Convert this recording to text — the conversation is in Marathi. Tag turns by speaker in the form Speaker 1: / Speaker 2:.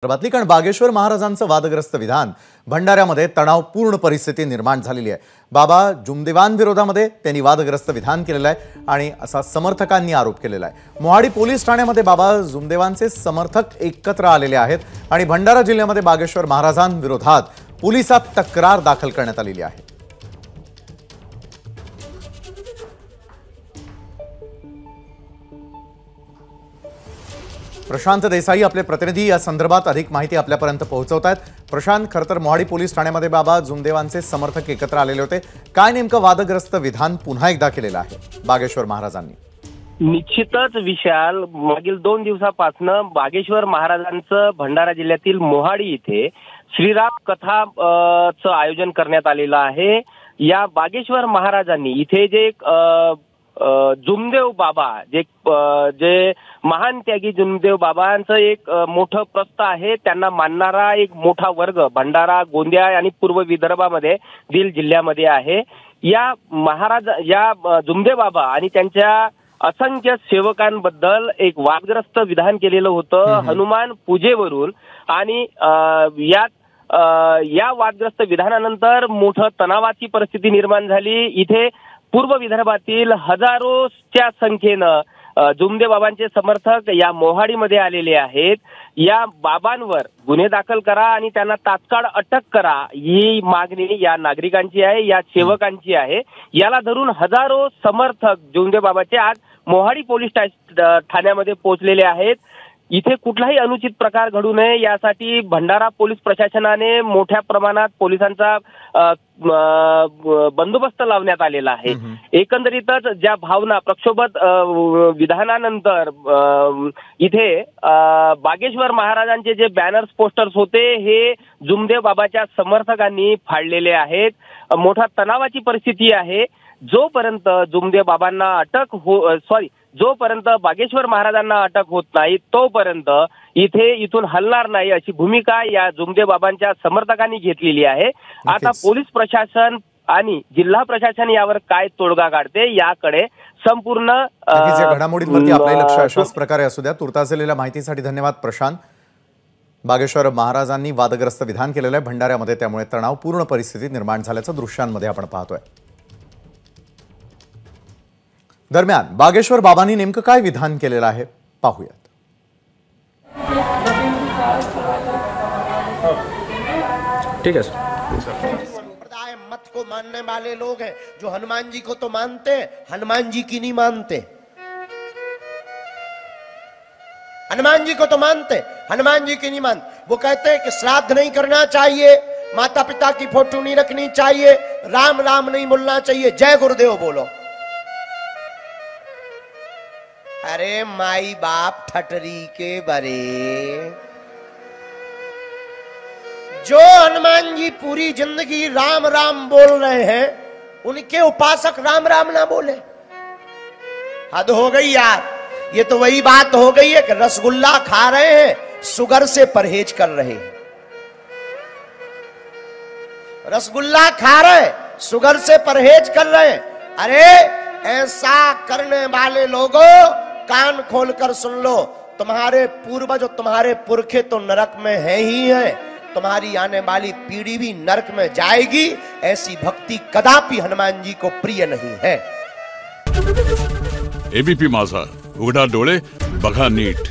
Speaker 1: बातली कारण बागेश्वर महाराजांचं वादग्रस्त विधान भंडाऱ्यामध्ये तणावपूर्ण परिस्थिती निर्माण झालेली आहे। बाबा जुमदेवांविरोधामध्ये त्यांनी वादग्रस्त विधान केलेलं आहे आणि असा समर्थकांनी आरोप केलेला आहे। मोहाडी पोलीस ठाण्यामध्ये बाबा जुमदेवांचे समर्थक एकत्र आलेले आहेत आणि भंडारा जिल्ह्यामध्ये बागेश्वर महाराजांविरोधात पोलिसात तक्रार दाखल करण्यात आलेली आहे। प्रशांत देसाई आपले प्रतिनिधी या संदर्भात अधिक माहिती आपल्यापर्यंत पोहोचवतात। प्रशांत, खरतर मोहाडी पोलीस ठाण्यामध्ये बाबा जुमदेवांचे समर्थक एकत्र आलेले होते, काय नेमकं वादग्रस्त विधान पुन्हा एकदा केलेलं आहे बागेश्वर महाराजांनी?
Speaker 2: निश्चितच विशाल, मागील 2 दिवसापासून बागेश्वर महाराजांचं भंडारा जिल्ह्यातील मोहाडी इथे श्रीराम कथाचं आयोजन करण्यात आलेलं आहे। या बागेश्वर महाराजांनी इथे जे जुमदेव बाबा जे महान त्यागी जुमदेव बाबांचं एक मोठं प्रस्थ आहे, त्यांना मानणारा एक मोठा वर्ग भंडारा, गोंदिया आणि पूर्व विदर्भामध्ये जिल्ह्यामध्ये आहे। या जुमदेव बाबा आणि त्यांच्या असंख्य सेवकांबद्दल एक वादग्रस्त विधान केलेलं होतं हनुमान पूजेवरून आणि या वादग्रस्त विधानानंतर मोठं तणावाची परिस्थिती निर्माण झाली। इथे पूर्व विदर्भातील हजारोच्या संख्येनं जुमदेव बाबांचे समर्थक या मोहाडीमध्ये आलेले आहेत। या बाबांवर गुन्हे दाखल करा आणि त्यांना तात्काळ अटक करा ही मागणी या नागरिकांची आहे, या सेवकांची आहे। याला धरून हजारो समर्थक जुमदेव बाबाचे आज मोहाडी पोलीस ठाण्यामध्ये पोहोचलेले आहेत। इथे कुठलाही अनुचित प्रकार घडू नये यासाठी भंडारा पोलीस प्रशासनाने मोठ्या प्रमाणात पोलिसांचा बंदोबस्त लावण्यात आलेला आहे। एकंदरीतच ज्या भावना प्रक्षोभक विधानानंतर इथे बागेश्वर महाराजांचे जे बॅनर्स पोस्टर्स होते हे जुमदेव बाबाच्या समर्थकांनी फाडलेले आहेत। मोठा तणावाची परिस्थिती आहे। जोपर्यंत जुमदेव बाबांना जोपर्यंत बागेश्वर महाराजांना अटक होत नाही तोपर्यंत इथून हलणार नाही अशी भूमिका या जुमदेव बाबांच्या समर्थकांनी घेतलेली आहे। आता पोलीस प्रशासन आणि जिल्हा प्रशासन यावर काय तोडगा काढते याकडे संपूर्ण
Speaker 1: घडामोडींवरती आपले लक्ष अशाच प्रकारे असू द्या। तुर्तास दिलेल्या माहितीसाठी धन्यवाद प्रशांत। बागेश्वर महाराजांनी वादग्रस्त विधान केलेलं आहे भंडाऱ्यामध्ये, त्यामुळे तणावपूर्ण परिस्थिती निर्माण झाल्याचं दृश्यांमध्ये आपण पाहतोय। दरम्यान बागेश्वर बाबांनी नेमकं काय विधान केलेलं आहे पाहूयात।
Speaker 3: ठीक है
Speaker 4: संप्रदाय मत को मानने वाले लोग हैं जो हनुमान जी को तो मानते, हनुमान जी की नहीं मानते। हनुमान जी को तो मानते, हनुमान जी की नहीं मानते। वो कहते हैं कि श्राद्ध नहीं करना चाहिए, माता पिता की फोटो नहीं रखनी चाहिए, राम राम नहीं बोलना चाहिए, जय गुरुदेव बोलो। अरे माई बाप ठटरी के बरे, जो हनुमान जी पूरी जिंदगी राम राम बोल रहे हैं उनके उपासक राम राम ना बोले, हद हो गई यार। ये तो वही बात हो गई है कि रसगुल्ला खा रहे हैं, शुगर से परहेज कर रहे हैं। रसगुल्ला खा रहे, शुगर से परहेज कर रहे हैं। अरे ऐसा करने वाले लोगों कान खोलकर सुन लो, तुम्हारे पूर्वज और तुम्हारे पुरखे तो नरक में है ही है, तुम्हारी आने वाली पीढ़ी भी नरक में जाएगी। ऐसी भक्ति कदापि हनुमान जी को प्रिय नहीं है।
Speaker 5: एबीपी माझा, उघडा डोळे बघा नीट।